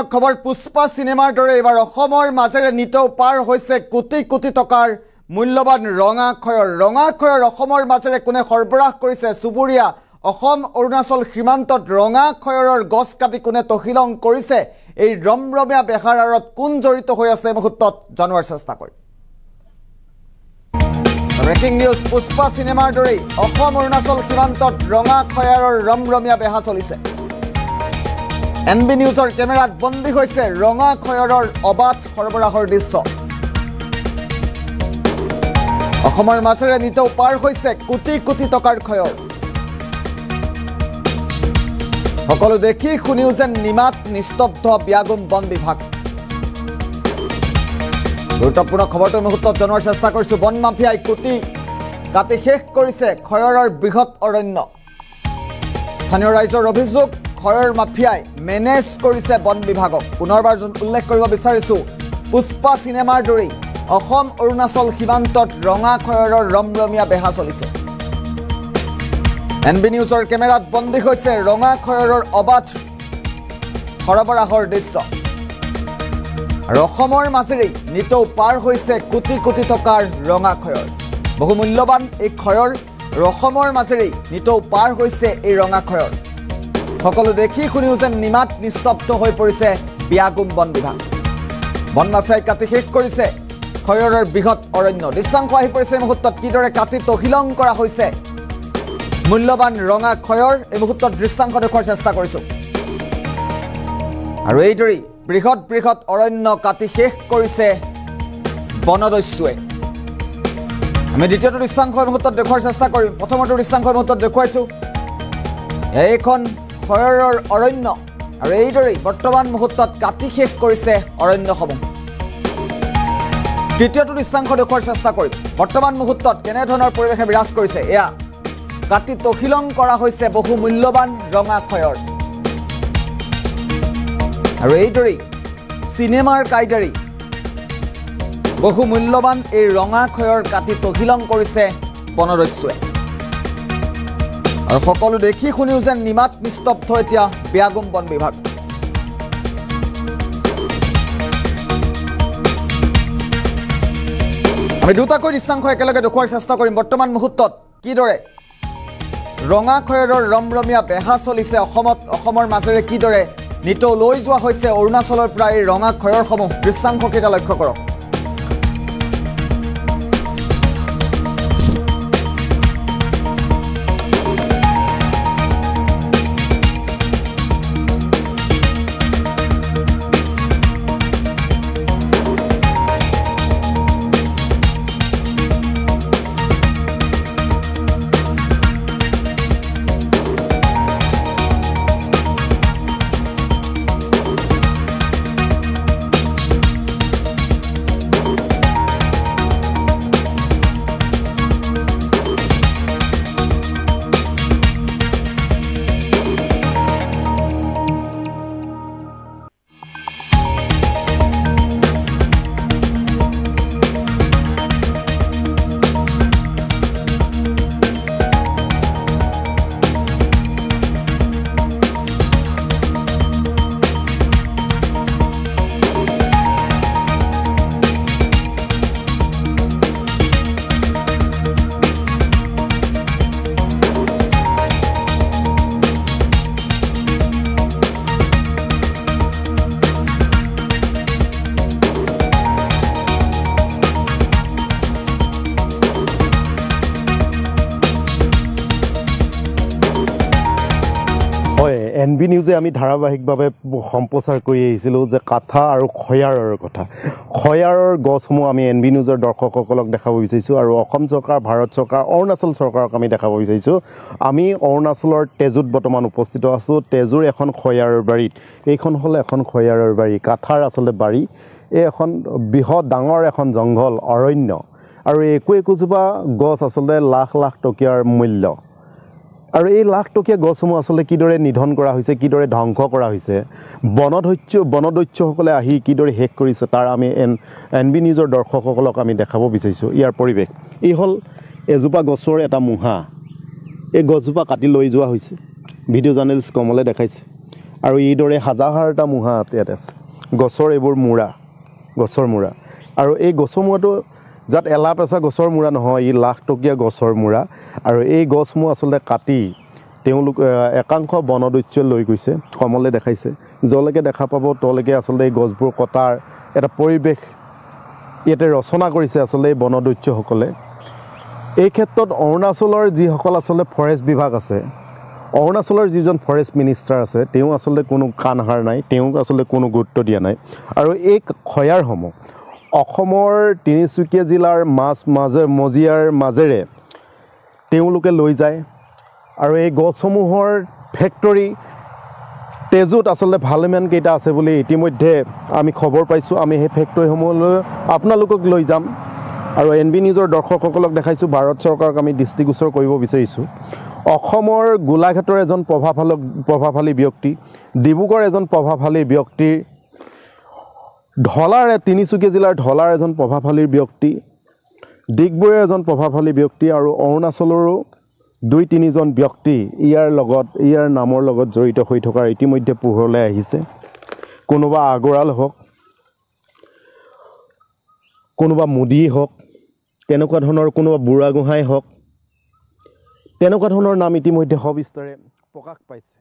খবৰ পুষ্পা সিনেমাৰ দৰে এবাৰ অসমৰ মাজেৰে নিতৌ পাৰ হৈছে কোটি কোটি টকাৰ মূল্যবান ৰঙাখয়ৰ অসমৰ মাজেৰে কোনে সৰবৰাহ কৰিছে চুবুৰীয়া অসম অৰুণাচল সীমান্তত ৰঙাখয়ৰৰ গছ কাটি কোনে তহিলং কৰিছে এই ৰমৰমীয়া বেহাৰ আৰত কোন জড়িত হৈ আছে মুহূৰ্তত জানোৱাৰ চেষ্টা কৰিম ব্ৰেকিং নিউজ পুষ্পা সিনেমাৰ দৰে অসম অৰুণাচল সীমান্তত ৰঙাখয়ৰৰ ৰমৰমীয়া বেহা চলিছে NB নিউজৰ কেমেৰাত বন্দী হৈছে ৰঙাখয়ৰৰ অবাধ সৰবৰাহৰ দৃশ্য অসমৰ মাজেৰে নিতৌ পাৰ হৈছে কোটি কোটি টকাৰ খয়ৰ সকলো দেখি শুনিও যেন নিমাত নিস্তব্ধ ব্যাগুম বন বিভাগ গুৰুত্বপূৰ্ণ খবৰটো মুহূৰ্তত জনোৱাৰ চেষ্টা কৰিছো বন মাফিয়াই কোটি কাটি শেষ কৰিছে খয়ৰৰ বৃহৎ অৰণ্য স্থানীয় ৰাইজৰ অভিযোগ খয়ৰ মাফিয়াই মেনেজ কৰিছে বন বিভাগক পুনৰবাৰ উল্লেখ কৰিব বিচাৰিছো পুষ্পা সিনেমাৰ দৰে অসম অৰুণাচল সীমান্তত ৰঙাখয়ৰৰ ৰমৰমীয়া বেহা চলিছে NB নিউজৰ কেমেৰাত বন্দী হৈছে ৰঙাখয়ৰৰ অবাধ সৰবৰাহৰ দৃশ্য আৰু অসমৰ মাজেৰে নিতৌ পাৰ হৈছে কোটি কোটি টকাৰ ৰঙাখয়ৰ বহু মূল্যবান এই খয়ৰ অসমৰ মাজেৰে নিতৌ পাৰ হৈছে এই ৰঙাখয়ৰ সকলো দেখি শুনিও যেন নিমাত নিস্তব্ধ হৈ পৰিছে ব্যাগুম বন বিভাগ বন মাফিয়াই কাটি শেষ কৰিছে খয়ৰৰ বৃহৎ অৰণ্য দৃশ্যাংশ আহি পৰিছে মুহূৰ্তত কিদৰে কাটি তহিলং কৰা হৈছে মূল্যবান ৰঙাখয়ৰ এই মুহূৰ্তত দৃশ্যাংশ দেখুৱাৰ চেষ্টা কৰিছো আৰু এইদৰে বৃহৎ বৃহৎ অৰণ্য কাটি শেষ কৰিছে বনদস্যুৱে আমি দ্বিতীয়টো দৃশ্যাংশ মুহূৰ্তত দেখুৱাৰ চেষ্টা কৰিম প্ৰথমটো দৃশ্যাংশ মুহূৰ্তত দেখুৱাইছো এইখন খয়ৰৰ অৰণ্য আৰু এইদৰে বৰ্তমান মুহূৰ্তত কাটি শেষ কৰিছে অৰণ্যসমূহ তৃতীয়টো দৃশ্যাংশ দেখুৱাৰ চেষ্টা কৰিম বৰ্তমান মুহূৰ্তত কেনেধৰণৰ পৰিৱেশে বিৰাজ কৰিছে এয়া কাটি তহিলং কৰা হৈছে বহু মূল্যবান ৰঙাখয়ৰ আৰু এইদৰে চিনেমাৰ কাইদাৰী বহু মূল্যবান এই ৰঙাখয়ৰ কাটি তহিলং কৰিছে বনদস্যুৱে আৰু সকলো দেখি শুনিও যেন নিমাত নিস্তব্ধ এতিয়া ব্যাগুম বন বিভাগ আমি দুটাকৈ দৃশ্যাংশ একেলগে দেখুৱাৰ চেষ্টা কৰিম বৰ্তমান মুহূৰ্তত কিদৰে ৰঙাখয়ৰৰ ৰমৰমীয়া বেহা চলিছে অসমৰ মাজেৰে কিদৰে নিতৌ লৈ যোৱা হৈছে অৰুণাচলৰ পৰা এই ৰঙাখয়ৰসমূহ দৃশ্যাংশকেইটা লক্ষ্য কৰক NB নিউজে আমি ধাৰাবাহিকভাৱে সম্প্ৰচাৰ কৰি আহিছিলোঁ যে কাঠা আৰু খয়াৰৰ কথা খয়াৰৰ গছসমূহ আমি NB নিউজৰ দৰ্শকসকলক দেখাব বিচাৰিছোঁ আৰু অসম চৰকাৰ ভাৰত চৰকাৰ অৰুণাচল চৰকাৰক আমি দেখাব বিচাৰিছোঁ আমি অৰুণাচলৰ তেজুত বৰ্তমান উপস্থিত আছোঁ তেজুৰ এখন খয়াৰৰ বাৰীত এইখন হ'ল এখন খয়াৰৰ বাৰী কাঠাৰ আচলতে বাৰী এই এখন বৃহৎ ডাঙৰ এখন জংঘল অৰণ্য আৰু একোজোপা গছ আচলতে লাখ লাখ টকীয়াৰ মূল্য আৰু এই লাখ টকীয়া গছসমূহ আচলতে কিদৰে নিধন কৰা হৈছে কিদৰে ধ্বংস কৰা হৈছে বনদস্যুসকলে আহি কিদৰে শেষ কৰিছে তাৰ আমি NB নিউজৰ দৰ্শকসকলক আমি দেখাব বিচাৰিছোঁ ইয়াৰ পৰিৱেশ এই হ'ল এজোপা গছৰ এটা মুহা এই গছজোপা কাটি লৈ যোৱা হৈছে ভিডিঅ' জাৰ্নেলিষ্ট কমলে দেখাইছে আৰু এইদৰে হাজাৰটা মূঢ়া ইয়াত আছে গছৰ এইবোৰ মূৰা গছৰ মূৰা আৰু এই গছৰ মূৰাটো যাত এলাপেচা গছৰ মূৰা নহয় ই লাখটকীয়া গছৰ মূৰা আৰু এই গছসমূহ আচলতে কাটি তেওঁলোক একাংশ বনদস্যুৱে লৈ গৈছে সমলে দেখাইছে যলৈকে দেখা পাব তলৈকে আচলতে এই গছবোৰ কটাৰ এটা পৰিৱেশ ইয়াতে ৰচনা কৰিছে আচলতে এই বনদস্যুসকলে এই ক্ষেত্ৰত অৰুণাচলৰ যিসকল আচলতে ফৰেষ্ট বিভাগ আছে অৰুণাচলৰ যিজন ফৰেষ্ট মিনিষ্টাৰ আছে তেওঁ আচলতে কোনো কাণ হাৰ নাই তেওঁ আচলতে কোনো গুৰুত্ব দিয়া নাই আৰু এই খয়াৰসমূহ অসমৰ তিনিচুকীয়া জিলাৰ মজিয়াৰ মাজেৰে তেওঁলোকে লৈ যায় আৰু এই গছসমূহৰ ফেক্টৰী তেজুত আচলতে ভালেমান কেইটা আছে বুলি ইতিমধ্যে আমি খবৰ পাইছোঁ আমি সেই ফেক্টৰীসমূহলৈ আপোনালোকক লৈ যাম আৰু NB নিউজৰ দৰ্শকসকলক দেখাইছোঁ ভাৰত চৰকাৰক আমি দৃষ্টিগোচৰ কৰিব বিচাৰিছোঁ অসমৰ গোলাঘাটৰ এজন প্ৰভাৱশালী ব্যক্তি ডিব্ৰুগড়ৰ এজন প্ৰভাৱশালী ব্যক্তিৰ ঢলাৰ তিনিচুকীয়া জিলাৰ ঢলাৰ এজন প্ৰভাৱশালী ব্যক্তি ডিগবৈৰ এজন প্ৰভাৱশালী ব্যক্তি আৰু অৰুণাচলৰো 2-3জন ব্যক্তি ইয়াৰ নামৰ লগত জড়িত হৈ থকাৰ ইতিমধ্যে পোহৰলৈ আহিছে কোনোবা আগৰাল হওক কোনোবা মোদী হওক তেনেকুৱা ধৰণৰ কোনোবা বুঢ়াগোহাঁই হওক তেনেকুৱা ধৰণৰ নাম ইতিমধ্যে সবিস্তাৰে প্ৰকাশ পাইছে